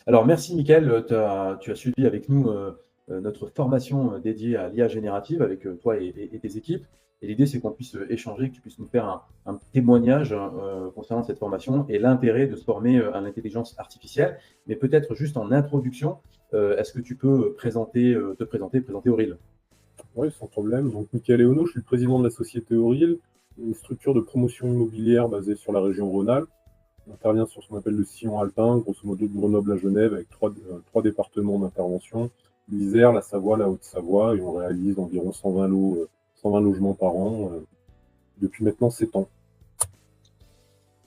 Alors merci Mickaël, tu as suivi avec nous notre formation dédiée à l'IA générative avec toi et tes équipes. Et l'idée, c'est qu'on puisse échanger, que tu puisses nous faire un témoignage concernant cette formation et l'intérêt de se former à l'intelligence artificielle. Mais peut-être juste en introduction, est-ce que tu peux présenter Auril? Oui, sans problème. Donc, Michael Léono, je suis le président de la société Auril, une structure de promotion immobilière basée sur la région Rhône-Alpes. On intervient sur ce qu'on appelle le sillon alpin, grosso modo de Grenoble à Genève, avec trois départements d'intervention, l'Isère, la Savoie, la Haute-Savoie, et on réalise environ 120 logements par an depuis maintenant 7 ans.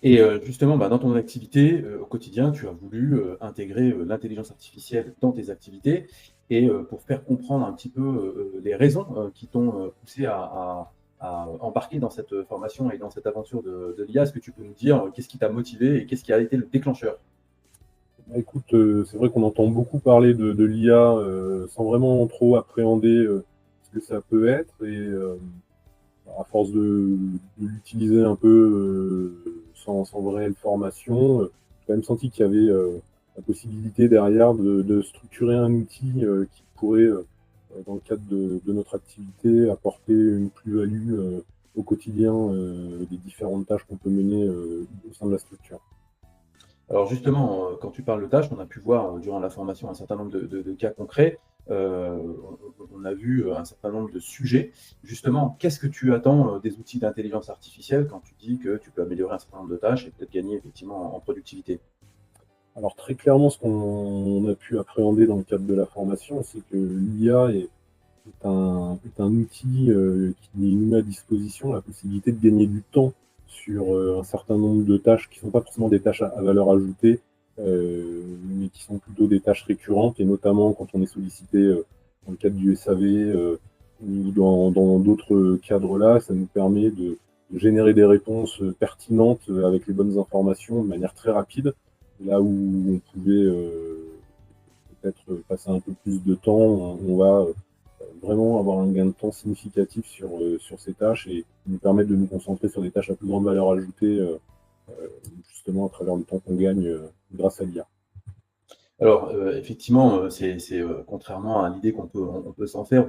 Et justement, dans ton activité, au quotidien, tu as voulu intégrer l'intelligence artificielle dans tes activités. Et pour faire comprendre un petit peu les raisons qui t'ont poussé à embarquer dans cette formation et dans cette aventure de l'IA, est-ce que tu peux nous dire qu'est-ce qui t'a motivé et qu'est-ce qui a été le déclencheur? Écoute, c'est vrai qu'on entend beaucoup parler de l'IA sans vraiment trop appréhender ce que ça peut être. Et à force de l'utiliser un peu sans vraie formation, j'ai quand même senti qu'il y avait la possibilité derrière de structurer un outil qui pourrait, dans le cadre de notre activité, apporter une plus-value au quotidien des différentes tâches qu'on peut mener au sein de la structure. Alors justement, quand tu parles de tâches, on a pu voir durant la formation un certain nombre de cas concrets. On a vu un certain nombre de sujets. Justement, qu'est-ce que tu attends des outils d'intelligence artificielle quand tu dis que tu peux améliorer un certain nombre de tâches et peut-être gagner effectivement en productivité? Alors très clairement, ce qu'on a pu appréhender dans le cadre de la formation, c'est que l'IA est un outil qui nous met à disposition la possibilité de gagner du temps sur un certain nombre de tâches qui ne sont pas forcément des tâches à valeur ajoutée, mais qui sont plutôt des tâches récurrentes, et notamment quand on est sollicité dans le cadre du SAV ou dans d'autres cadres-là, ça nous permet de générer des réponses pertinentes avec les bonnes informations de manière très rapide, là où on pouvait peut-être passer un peu plus de temps, on va vraiment avoir un gain de temps significatif sur ces tâches et nous permettre de nous concentrer sur des tâches à plus grande valeur ajoutée, justement à travers le temps qu'on gagne grâce à l'IA. Alors, effectivement, c'est contrairement à l'idée on peut s'en faire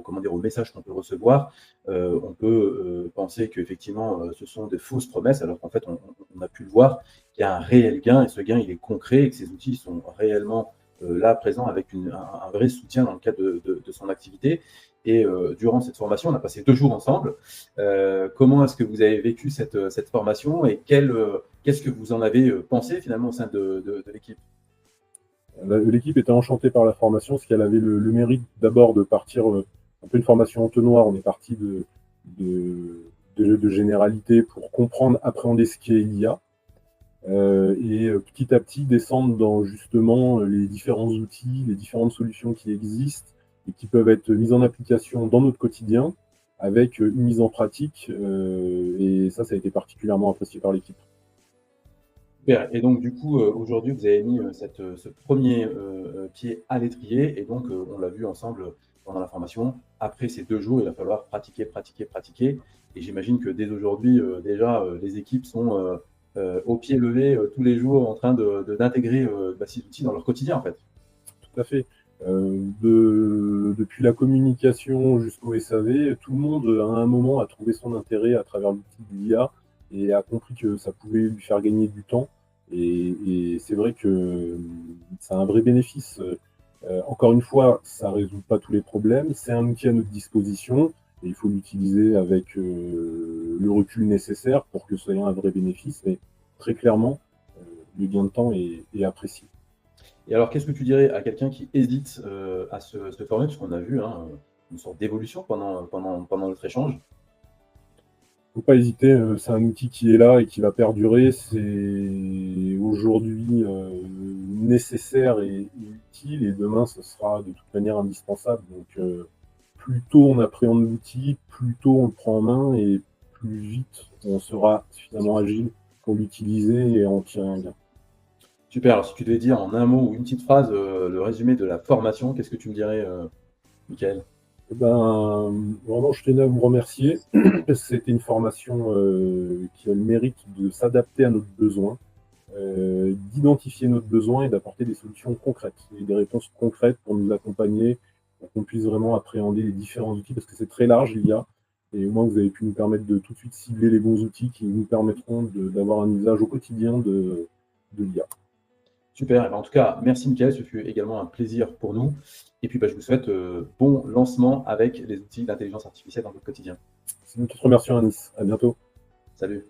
comment dire, au message qu'on peut recevoir, on peut penser qu'effectivement, ce sont de fausses promesses, alors qu'en fait, on a pu le voir, qu'il y a un réel gain et ce gain, il est concret et que ces outils sont réellement là, présents avec un vrai soutien dans le cadre de son activité. Et durant cette formation, on a passé 2 jours ensemble. Comment est-ce que vous avez vécu cette formation et qu'est-ce que vous en avez pensé finalement au sein de l'équipe? L'équipe était enchantée par la formation, parce qu'elle avait le mérite d'abord de partir un peu une formation entonnoir. On est parti de généralité pour comprendre, appréhender ce qu'est l'IA. Et petit à petit descendre dans justement les différents outils, les différentes solutions qui existent et qui peuvent être mises en application dans notre quotidien avec une mise en pratique. Et ça a été particulièrement apprécié par l'équipe. Super. Et donc, du coup, aujourd'hui, vous avez mis ce premier pied à l'étrier. Et donc, on l'a vu ensemble pendant la formation. Après ces 2 jours, il va falloir pratiquer, pratiquer, pratiquer. Et j'imagine que dès aujourd'hui, déjà, les équipes sont au pied levé tous les jours en train d'intégrer ces outils dans leur quotidien, en fait. Tout à fait. Depuis la communication jusqu'au SAV, tout le monde à un moment a trouvé son intérêt à travers l'outil de l'IA et a compris que ça pouvait lui faire gagner du temps. Et c'est vrai que ça a un vrai bénéfice. Encore une fois, ça ne résout pas tous les problèmes. C'est un outil à notre disposition et il faut l'utiliser avec le recul nécessaire pour que ce soit un vrai bénéfice. Mais très clairement, le gain de temps est apprécié. Et alors, qu'est-ce que tu dirais à quelqu'un qui hésite à se former, parce qu'on a vu une sorte d'évolution pendant notre échange? Faut pas hésiter, c'est un outil qui est là et qui va perdurer. C'est aujourd'hui nécessaire et utile, et demain ce sera de toute manière indispensable. Donc plus tôt on appréhende l'outil, plus tôt on le prend en main et plus vite on sera suffisamment agile pour l'utiliser et en tirer un gain. Super. Alors, si tu devais dire en un mot ou une petite phrase le résumé de la formation, qu'est-ce que tu me dirais, Michael? Eh ben, vraiment, je tenais à vous remercier. C'était une formation qui a le mérite de s'adapter à notre besoin. d'identifier notre besoin et d'apporter des solutions concrètes et des réponses concrètes pour nous accompagner, pour qu'on puisse vraiment appréhender les différents outils, parce que c'est très large, l'IA. Et au moins, vous avez pu nous permettre de tout de suite cibler les bons outils qui nous permettront d'avoir un usage au quotidien de l'IA. Super. En tout cas, merci Mickaël, ce fut également un plaisir pour nous. Et puis, je vous souhaite bon lancement avec les outils d'intelligence artificielle dans votre quotidien. C'est nous qui te remercions, Anis. À bientôt. Salut.